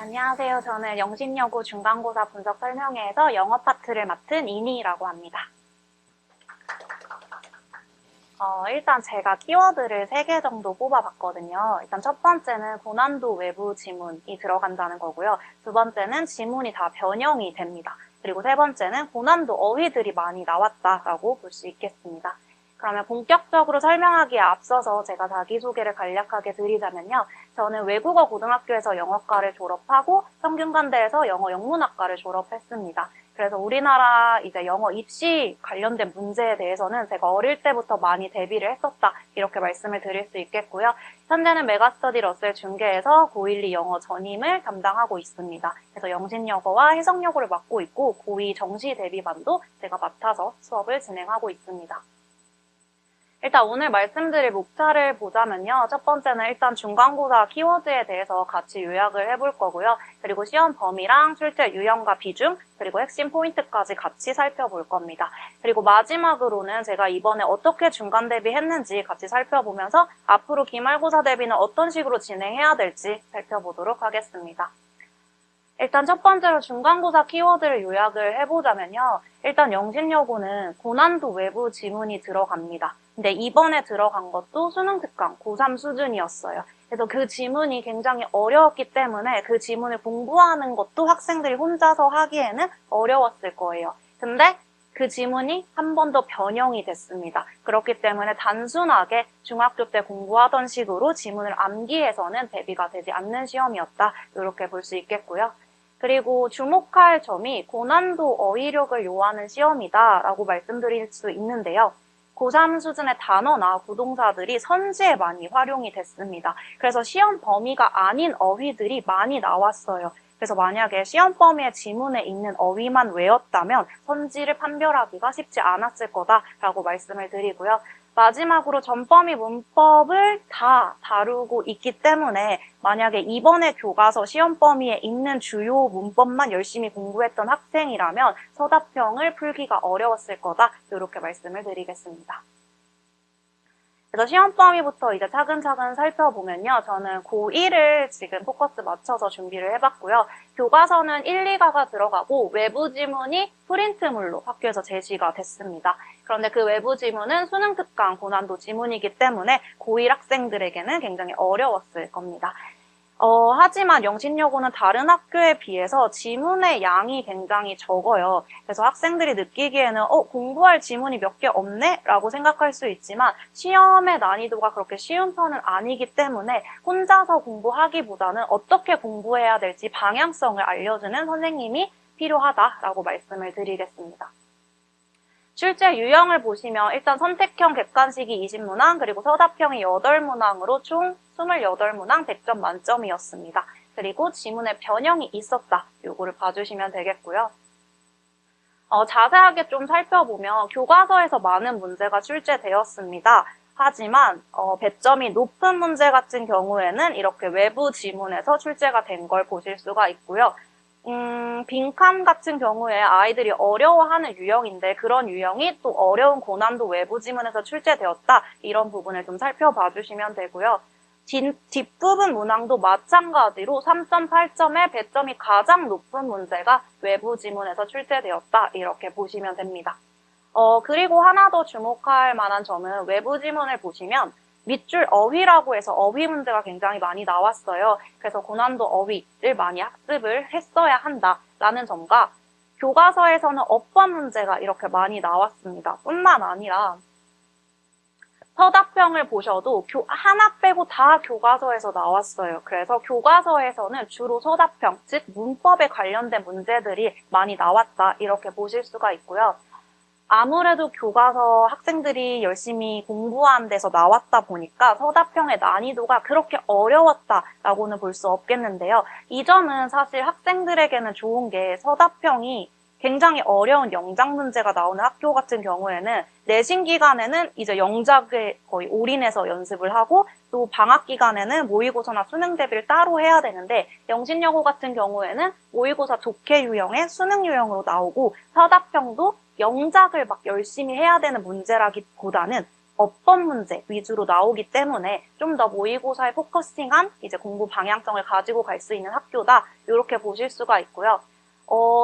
안녕하세요. 저는 영신여고 중간고사 분석 설명회에서 영어 파트를 맡은 이니라고 합니다. 일단 제가 키워드를 3개 정도 뽑아봤거든요. 일단 첫 번째는 고난도 외부 지문이 들어간다는 거고요. 두 번째는 지문이 다 변형이 됩니다. 그리고 세 번째는 고난도 어휘들이 많이 나왔다라고 볼 수 있겠습니다. 그러면 본격적으로 설명하기에 앞서서 제가 자기소개를 간략하게 드리자면요. 저는 외국어 고등학교에서 영어과를 졸업하고 성균관대에서 영어 영문학과를 졸업했습니다. 그래서 우리나라 이제 영어 입시 관련된 문제에 대해서는 제가 어릴 때부터 많이 대비를 했었다. 이렇게 말씀을 드릴 수 있겠고요. 현재는 메가스터디 러셀 중계에서 고1, 2 영어 전임을 담당하고 있습니다. 그래서 영신여고와 해석여고를 맡고 있고 고2 정시 대비반도 제가 맡아서 수업을 진행하고 있습니다. 일단 오늘 말씀드릴 목차를 보자면요. 첫 번째는 일단 중간고사 키워드에 대해서 같이 요약을 해볼 거고요. 그리고 시험 범위랑 출제 유형과 비중, 그리고 핵심 포인트까지 같이 살펴볼 겁니다. 그리고 마지막으로는 제가 이번에 어떻게 중간 대비했는지 같이 살펴보면서 앞으로 기말고사 대비는 어떤 식으로 진행해야 될지 살펴보도록 하겠습니다. 일단 첫 번째로 중간고사 키워드를 요약을 해보자면요. 일단 영신여고는 고난도 외부 지문이 들어갑니다. 근데 이번에 들어간 것도 수능 특강 고3 수준이었어요. 그래서 그 지문이 굉장히 어려웠기 때문에 그 지문을 공부하는 것도 학생들이 혼자서 하기에는 어려웠을 거예요. 근데 그 지문이 한 번 더 변형이 됐습니다. 그렇기 때문에 단순하게 중학교 때 공부하던 식으로 지문을 암기해서는 대비가 되지 않는 시험이었다. 이렇게 볼 수 있겠고요. 그리고 주목할 점이 고난도 어휘력을 요하는 시험이다 라고 말씀드릴 수 있는데요. 고3 수준의 단어나 구동사들이 선지에 많이 활용이 됐습니다. 그래서 시험 범위가 아닌 어휘들이 많이 나왔어요. 그래서 만약에 시험 범위의 지문에 있는 어휘만 외웠다면 선지를 판별하기가 쉽지 않았을 거다라고 말씀을 드리고요. 마지막으로 전범위 문법을 다 다루고 있기 때문에 만약에 이번에 교과서 시험 범위에 있는 주요 문법만 열심히 공부했던 학생이라면 서답형을 풀기가 어려웠을 거다. 이렇게 말씀을 드리겠습니다. 그래서 시험 범위부터 이제 차근차근 살펴보면요. 저는 고1을 지금 포커스 맞춰서 준비를 해봤고요. 교과서는 1, 2가가 들어가고 외부 지문이 프린트물로 학교에서 제시가 됐습니다. 그런데 그 외부 지문은 수능 특강 고난도 지문이기 때문에 고1 학생들에게는 굉장히 어려웠을 겁니다. 하지만 영신여고는 다른 학교에 비해서 지문의 양이 굉장히 적어요. 그래서 학생들이 느끼기에는 공부할 지문이 몇 개 없네? 라고 생각할 수 있지만 시험의 난이도가 그렇게 쉬운 편은 아니기 때문에 혼자서 공부하기보다는 어떻게 공부해야 될지 방향성을 알려주는 선생님이 필요하다라고 말씀을 드리겠습니다. 출제 유형을 보시면 일단 선택형 객관식이 20문항 그리고 서답형이 8문항으로 총 28문항 100점 만점이었습니다. 그리고 지문에 변형이 있었다. 요거를 봐주시면 되겠고요. 자세하게 좀 살펴보면 교과서에서 많은 문제가 출제되었습니다. 하지만 배점이 높은 문제 같은 경우에는 이렇게 외부 지문에서 출제가 된 걸 보실 수가 있고요. 빈칸 같은 경우에 아이들이 어려워하는 유형인데 그런 유형이 또 어려운 고난도 외부 지문에서 출제되었다. 이런 부분을 좀 살펴봐 주시면 되고요. 뒷부분 문항도 마찬가지로 3.8점의 배점이 가장 높은 문제가 외부 지문에서 출제되었다. 이렇게 보시면 됩니다. 그리고 하나 더 주목할 만한 점은 외부 지문을 보시면 밑줄 어휘라고 해서 어휘 문제가 굉장히 많이 나왔어요. 그래서 고난도 어휘를 많이 학습을 했어야 한다라는 점과 교과서에서는 어법 문제가 이렇게 많이 나왔습니다. 뿐만 아니라 서답형을 보셔도 하나 빼고 다 교과서에서 나왔어요. 그래서 교과서에서는 주로 서답형, 즉 문법에 관련된 문제들이 많이 나왔다 이렇게 보실 수가 있고요. 아무래도 교과서 학생들이 열심히 공부한 데서 나왔다 보니까 서답형의 난이도가 그렇게 어려웠다라고는 볼 수 없겠는데요. 이 점은 사실 학생들에게는 좋은 게 서답형이 굉장히 어려운 영작 문제가 나오는 학교 같은 경우에는 내신 기간에는 이제 영작에 거의 올인해서 연습을 하고 또 방학 기간에는 모의고사나 수능 대비를 따로 해야 되는데 영신여고 같은 경우에는 모의고사 독해 유형의 수능 유형으로 나오고 서답형도 영작을 막 열심히 해야 되는 문제라기보다는 어법 문제 위주로 나오기 때문에 좀 더 모의고사에 포커싱한 이제 공부 방향성을 가지고 갈 수 있는 학교다. 이렇게 보실 수가 있고요.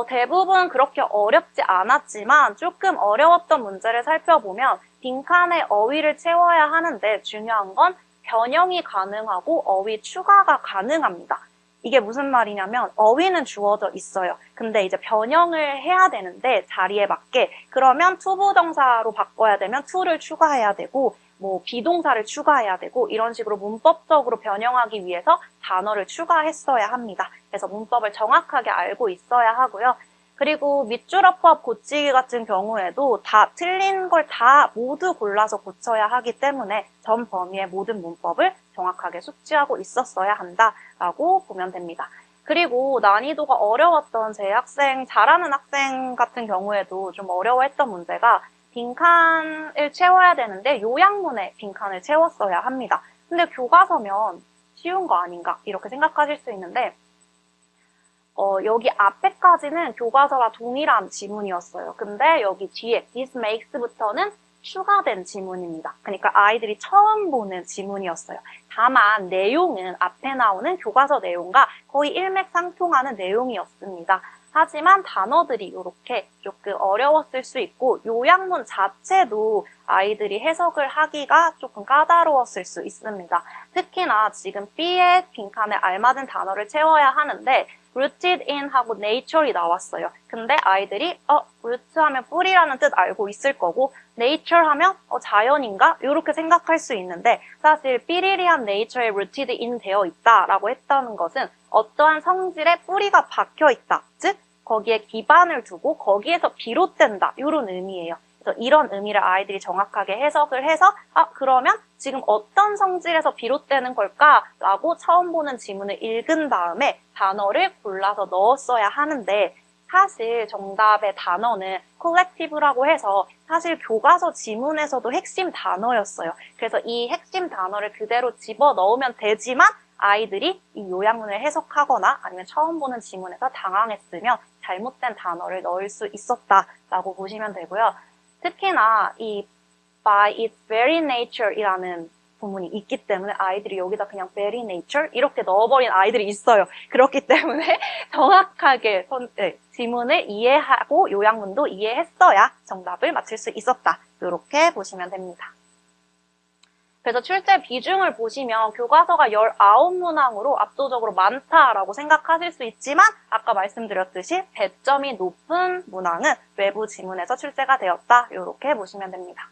대부분 그렇게 어렵지 않았지만 조금 어려웠던 문제를 살펴보면 빈칸에 어휘를 채워야 하는데 중요한 건 변형이 가능하고 어휘 추가가 가능합니다. 이게 무슨 말이냐면 어휘는 주어져 있어요. 근데 이제 변형을 해야 되는데 자리에 맞게 그러면 투부정사로 바꿔야 되면 to를 추가해야 되고 뭐 비동사를 추가해야 되고 이런 식으로 문법적으로 변형하기 위해서 단어를 추가했어야 합니다. 그래서 문법을 정확하게 알고 있어야 하고요. 그리고 밑줄 어법 고치기 같은 경우에도 다 틀린 걸 다 모두 골라서 고쳐야 하기 때문에 전 범위의 모든 문법을 정확하게 숙지하고 있었어야 한다라고 보면 됩니다. 그리고 난이도가 어려웠던 제 학생, 잘하는 학생 같은 경우에도 좀 어려워했던 문제가 빈칸을 채워야 되는데 요약문에 빈칸을 채웠어야 합니다. 근데 교과서면 쉬운 거 아닌가 이렇게 생각하실 수 있는데 여기 앞에까지는 교과서와 동일한 지문이었어요. 근데 여기 뒤에 this makes부터는 추가된 지문입니다. 그러니까 아이들이 처음 보는 지문이었어요. 다만 내용은 앞에 나오는 교과서 내용과 거의 일맥상통하는 내용이었습니다. 하지만 단어들이 이렇게 조금 어려웠을 수 있고 요약문 자체도 아이들이 해석을 하기가 조금 까다로웠을 수 있습니다. 특히나 지금 B의 빈칸에 알맞은 단어를 채워야 하는데 rooted in 하고 nature이 나왔어요. 근데 아이들이 root 하면 뿌리라는 뜻 알고 있을 거고 nature 하면 자연인가? 이렇게 생각할 수 있는데 사실 삐리리한 nature에 rooted in 되어 있다라고 했다는 것은 어떠한 성질에 뿌리가 박혀 있다. 즉 거기에 기반을 두고 거기에서 비롯된다. 이런 의미예요. 그래서 이런 의미를 아이들이 정확하게 해석을 해서 그러면 지금 어떤 성질에서 비롯되는 걸까라고 처음 보는 지문을 읽은 다음에 단어를 골라서 넣었어야 하는데 사실 정답의 단어는 collective라고 해서 사실 교과서 지문에서도 핵심 단어였어요. 그래서 이 핵심 단어를 그대로 집어넣으면 되지만 아이들이 이 요약문을 해석하거나 아니면 처음 보는 지문에서 당황했으면 잘못된 단어를 넣을 수 있었다라고 보시면 되고요. 특히나 이 by its very nature이라는 부분이 있기 때문에 아이들이 여기다 그냥 very nature 이렇게 넣어버린 아이들이 있어요. 그렇기 때문에 정확하게 지문을 이해하고 요약문도 이해했어야 정답을 맞출 수 있었다. 이렇게 보시면 됩니다. 그래서 출제 비중을 보시면 교과서가 19문항으로 압도적으로 많다라고 생각하실 수 있지만 아까 말씀드렸듯이 배점이 높은 문항은 외부 지문에서 출제가 되었다. 이렇게 보시면 됩니다.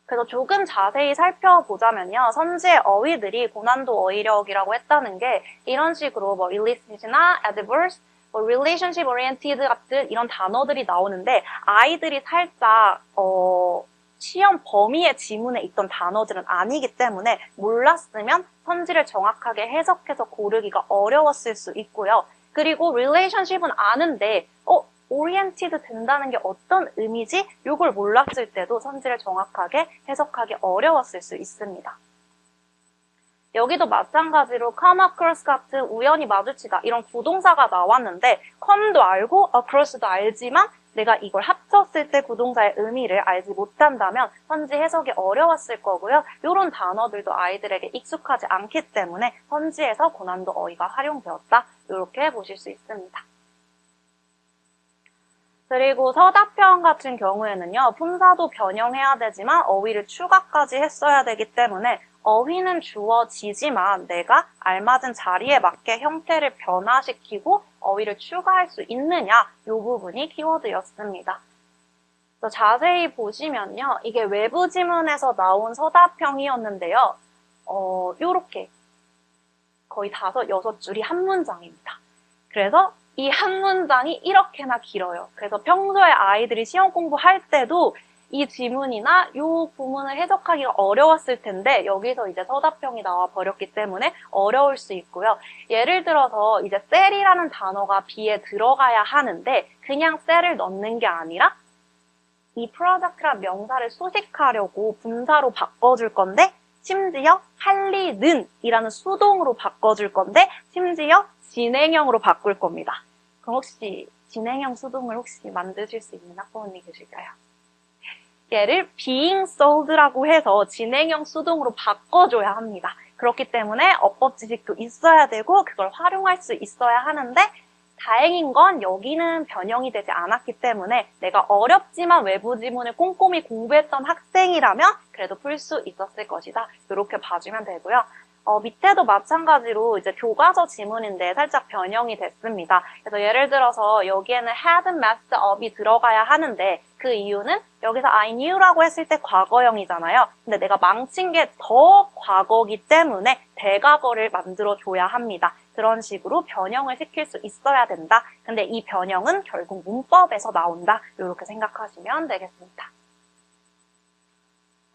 그래서 조금 자세히 살펴보자면요. 선지의 어휘들이 고난도 어휘력이라고 했다는 게 이런 식으로 뭐 illicit나 adverse, 뭐 relationship oriented 같은 이런 단어들이 나오는데 아이들이 살짝 시험 범위의 지문에 있던 단어들은 아니기 때문에 몰랐으면 선지를 정확하게 해석해서 고르기가 어려웠을 수 있고요. 그리고 relationship은 아는데 oriented 된다는 게 어떤 의미지? 이걸 몰랐을 때도 선지를 정확하게 해석하기 어려웠을 수 있습니다. 여기도 마찬가지로 come across 같은 우연히 마주치다 이런 구동사가 나왔는데 come도 알고 across도 알지만 내가 이걸 합쳤을 때 구동사의 의미를 알지 못한다면 선지 해석이 어려웠을 거고요. 이런 단어들도 아이들에게 익숙하지 않기 때문에 선지에서 고난도 어휘가 활용되었다. 이렇게 보실 수 있습니다. 그리고 서답형 같은 경우에는요. 품사도 변형해야 되지만 어휘를 추가까지 했어야 되기 때문에 어휘는 주어지지만 내가 알맞은 자리에 맞게 형태를 변화시키고 어휘를 추가할 수 있느냐 이 부분이 키워드였습니다. 자세히 보시면요. 이게 외부 지문에서 나온 서답형이었는데요. 요렇게 거의 5, 6줄이 한 문장입니다. 그래서 이 한 문장이 이렇게나 길어요. 그래서 평소에 아이들이 시험 공부할 때도 이 지문이나 이 부문을 해석하기가 어려웠을 텐데 여기서 이제 서답형이 나와 버렸기 때문에 어려울 수 있고요. 예를 들어서 이제 셀이라는 단어가 B에 들어가야 하는데 그냥 셀을 넣는 게 아니라 이 프로덕트란 명사를 수식하려고 분사로 바꿔줄 건데 심지어 할 리는 이라는 수동으로 바꿔줄 건데 심지어 진행형으로 바꿀 겁니다. 그럼 혹시 진행형 수동을 혹시 만드실 수 있는 학부모님 계실까요? 얘를 being sold라고 해서 진행형 수동으로 바꿔줘야 합니다. 그렇기 때문에 어법 지식도 있어야 되고 그걸 활용할 수 있어야 하는데 다행인 건 여기는 변형이 되지 않았기 때문에 내가 어렵지만 외부 지문을 꼼꼼히 공부했던 학생이라면 그래도 풀 수 있었을 것이다. 이렇게 봐주면 되고요. 밑에도 마찬가지로 이제 교과서 지문인데 살짝 변형이 됐습니다. 그래서 예를 들어서 여기에는 had messed up이 들어가야 하는데 그 이유는 여기서 I knew라고 했을 때 과거형이잖아요. 근데 내가 망친 게 더 과거기 때문에 대과거를 만들어줘야 합니다. 그런 식으로 변형을 시킬 수 있어야 된다. 근데 이 변형은 결국 문법에서 나온다. 이렇게 생각하시면 되겠습니다.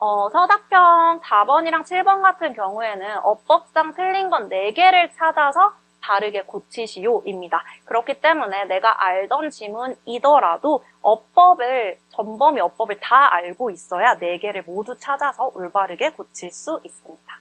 서답형 4번이랑 7번 같은 경우에는 어법상 틀린 건 4개를 찾아서 다르게 고치시오입니다. 그렇기 때문에 내가 알던 지문이더라도 전범위 어법을 다 알고 있어야 4개를 모두 찾아서 올바르게 고칠 수 있습니다.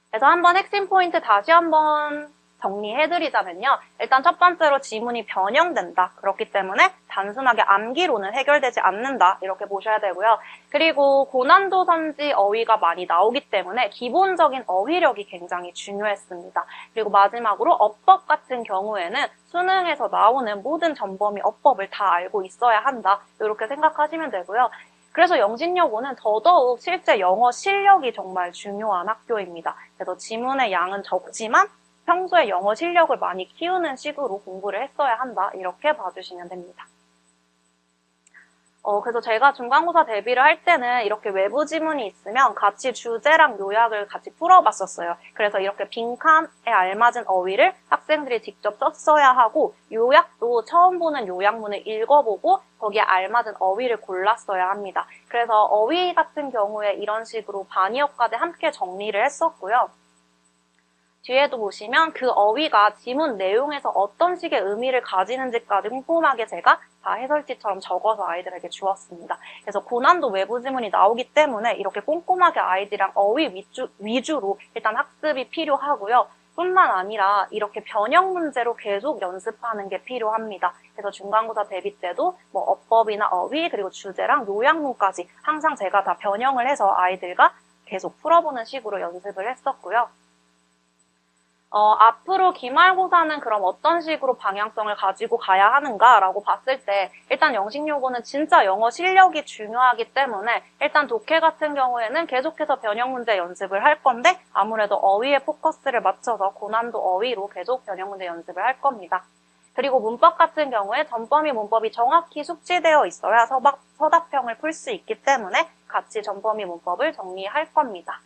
그래서 한번 핵심 포인트 다시 한번 정리해드리자면요. 일단 첫 번째로 지문이 변형된다. 그렇기 때문에 단순하게 암기로는 해결되지 않는다. 이렇게 보셔야 되고요. 그리고 고난도 선지 어휘가 많이 나오기 때문에 기본적인 어휘력이 굉장히 중요했습니다. 그리고 마지막으로 어법 같은 경우에는 수능에서 나오는 모든 전범위 어법을 다 알고 있어야 한다. 이렇게 생각하시면 되고요. 그래서 영신여고는 더더욱 실제 영어 실력이 정말 중요한 학교입니다. 그래서 지문의 양은 적지만 평소에 영어 실력을 많이 키우는 식으로 공부를 했어야 한다. 이렇게 봐주시면 됩니다. 그래서 제가 중간고사 대비를 할 때는 이렇게 외부 지문이 있으면 같이 주제랑 요약을 같이 풀어봤었어요. 그래서 이렇게 빈칸에 알맞은 어휘를 학생들이 직접 썼어야 하고 요약도 처음 보는 요약문을 읽어보고 거기에 알맞은 어휘를 골랐어야 합니다. 그래서 어휘 같은 경우에 이런 식으로 반이어까지 함께 정리를 했었고요. 뒤에도 보시면 그 어휘가 지문 내용에서 어떤 식의 의미를 가지는지까지 꼼꼼하게 제가 다 해설지처럼 적어서 아이들에게 주었습니다. 그래서 고난도 외부 지문이 나오기 때문에 이렇게 꼼꼼하게 아이들이랑 어휘 위주로 일단 학습이 필요하고요. 뿐만 아니라 이렇게 변형 문제로 계속 연습하는 게 필요합니다. 그래서 중간고사 대비 때도 뭐 어법이나 어휘 그리고 주제랑 요약문까지 항상 제가 다 변형을 해서 아이들과 계속 풀어보는 식으로 연습을 했었고요. 앞으로 기말고사는 그럼 어떤 식으로 방향성을 가지고 가야 하는가라고 봤을 때 일단 영식요고는 진짜 영어 실력이 중요하기 때문에 일단 독해 같은 경우에는 계속해서 변형 문제 연습을 할 건데 아무래도 어휘에 포커스를 맞춰서 고난도 어휘로 계속 변형 문제 연습을 할 겁니다. 그리고 문법 같은 경우에 전범위 문법이 정확히 숙지되어 있어야 서답형을 풀 수 있기 때문에 같이 전범위 문법을 정리할 겁니다.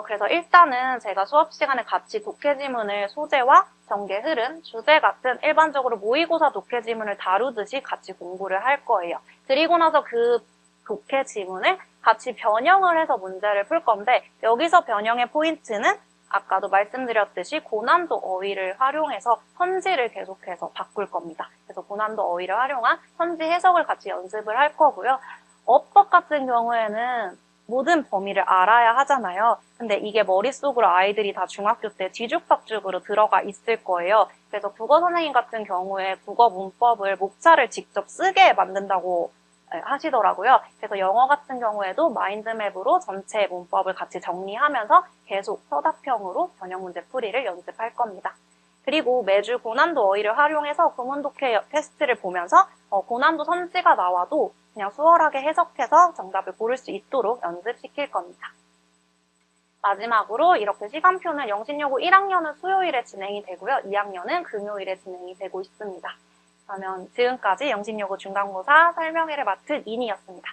그래서 일단은 제가 수업 시간에 같이 독해 지문을 소재와 전개 흐름, 주제 같은 일반적으로 모의고사 독해 지문을 다루듯이 같이 공부를 할 거예요. 그리고 나서 그 독해 지문을 같이 변형을 해서 문제를 풀 건데 여기서 변형의 포인트는 아까도 말씀드렸듯이 고난도 어휘를 활용해서 선지를 계속해서 바꿀 겁니다. 그래서 고난도 어휘를 활용한 선지 해석을 같이 연습을 할 거고요. 어법 같은 경우에는 모든 범위를 알아야 하잖아요. 근데 이게 머릿속으로 아이들이 다 중학교 때 뒤죽박죽으로 들어가 있을 거예요. 그래서 국어 선생님 같은 경우에 국어 문법을 목차를 직접 쓰게 만든다고 하시더라고요. 그래서 영어 같은 경우에도 마인드맵으로 전체 문법을 같이 정리하면서 계속 서답형으로 변형 문제 풀이를 연습할 겁니다. 그리고 매주 고난도 어휘를 활용해서 구문독해 테스트를 보면서 고난도 선지가 나와도 그냥 수월하게 해석해서 정답을 고를 수 있도록 연습시킬 겁니다. 마지막으로 이렇게 시간표는 영신여고 1학년은 수요일에 진행이 되고요. 2학년은 금요일에 진행이 되고 있습니다. 그러면 지금까지 영신여고 중간고사 설명회를 맡은 인이었습니다.